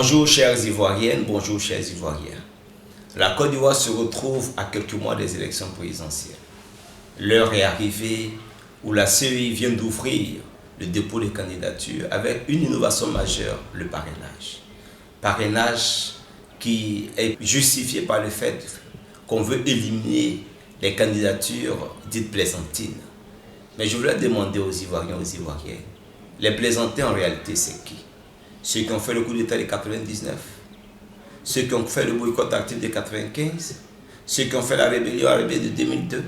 Bonjour chères Ivoiriennes, bonjour chers Ivoiriens. La Côte d'Ivoire se retrouve à quelques mois des élections présidentielles. L'heure est arrivée où la CEI vient d'ouvrir le dépôt des candidatures avec une innovation majeure, le parrainage. Parrainage qui est justifié par le fait qu'on veut éliminer les candidatures dites plaisantines. Mais je voulais demander aux Ivoiriens et aux Ivoiriennes, les plaisantins en réalité c'est qui? Ceux qui ont fait le coup d'État de 99, ceux qui ont fait le boycott actif de 95, ceux qui ont fait la rébellion arabie de 2002,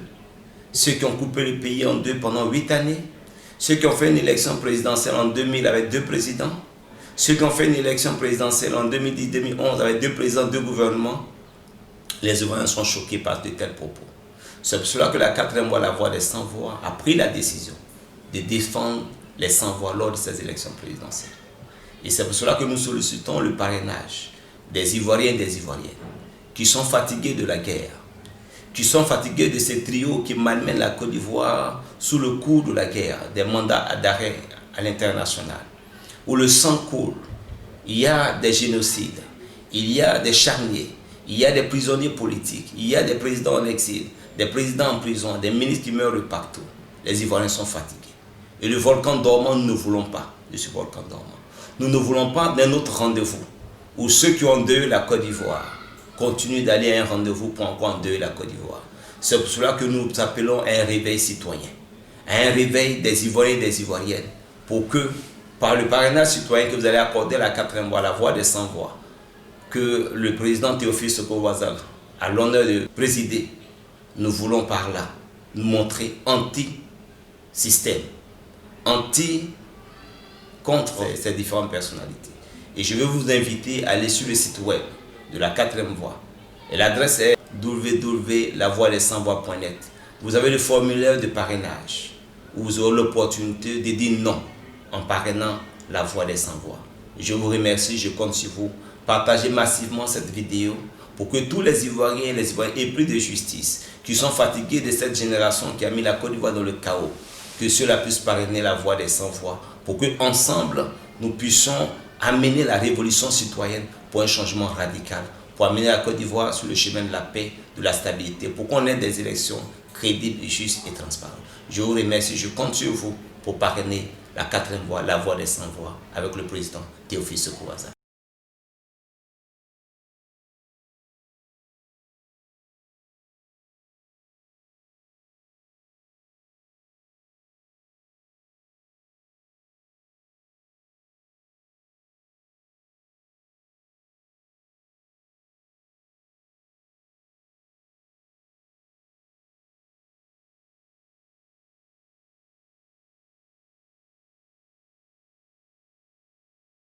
ceux qui ont coupé le pays en deux pendant 8 années, ceux qui ont fait une élection présidentielle en 2000 avec 2 présidents, ceux qui ont fait une élection présidentielle en 2010-2011 avec 2 présidents, 2 gouvernements. Les Ivoiriens sont choqués par de tels propos. C'est pour cela que la 4e voie, la voie des sans-voix, a pris la décision de défendre les sans-voix lors de ces élections présidentielles. Et c'est pour cela que nous sollicitons le parrainage des Ivoiriens et des Ivoiriennes qui sont fatigués de la guerre, qui sont fatigués de ces trios qui malmènent la Côte d'Ivoire sous le coup de la guerre, des mandats d'arrêt à l'international, où le sang coule, il y a des génocides, il y a des charniers, il y a des prisonniers politiques, il y a des présidents en exil, des présidents en prison, des ministres qui meurent de partout. Les Ivoiriens sont fatigués. Et le volcan dormant, nous ne voulons pas de ce volcan dormant. Nous ne voulons pas d'un autre rendez-vous où ceux qui ont endeuillé la Côte d'Ivoire continuent d'aller à un rendez-vous pour encore endeuiller la Côte d'Ivoire. C'est pour cela que nous appelons à un réveil citoyen, à un réveil des Ivoiriens et des Ivoiriennes, pour que, par le parrainage citoyen que vous allez accorder à la 4e voie, la voie des sans-voix, que le président Théophile Seko-Ouazzane a l'honneur de présider, nous voulons par là nous montrer anti-système, contre ces différentes personnalités. Et je vais vous inviter à aller sur le site web de la 4e voie. Et l'adresse est www.lavoidessansvoix.net. Vous avez le formulaire de parrainage où vous aurez l'opportunité de dire non en parrainant la voie des sans-voix. Je vous remercie, je compte sur vous. Partagez massivement cette vidéo pour que tous les Ivoiriens et les Ivoiriens aient plus de justice, qui sont fatigués de cette génération qui a mis la Côte d'Ivoire dans le chaos, que ceux-là puissent parrainer la voie des sans-voix pour qu'ensemble, nous puissions amener la révolution citoyenne pour un changement radical, pour amener la Côte d'Ivoire sur le chemin de la paix, de la stabilité, pour qu'on ait des élections crédibles, justes et transparentes. Je vous remercie, je compte sur vous pour parrainer la 4e voie, la voie des sans-voix, avec le président Théophile Seko-Ouazzane.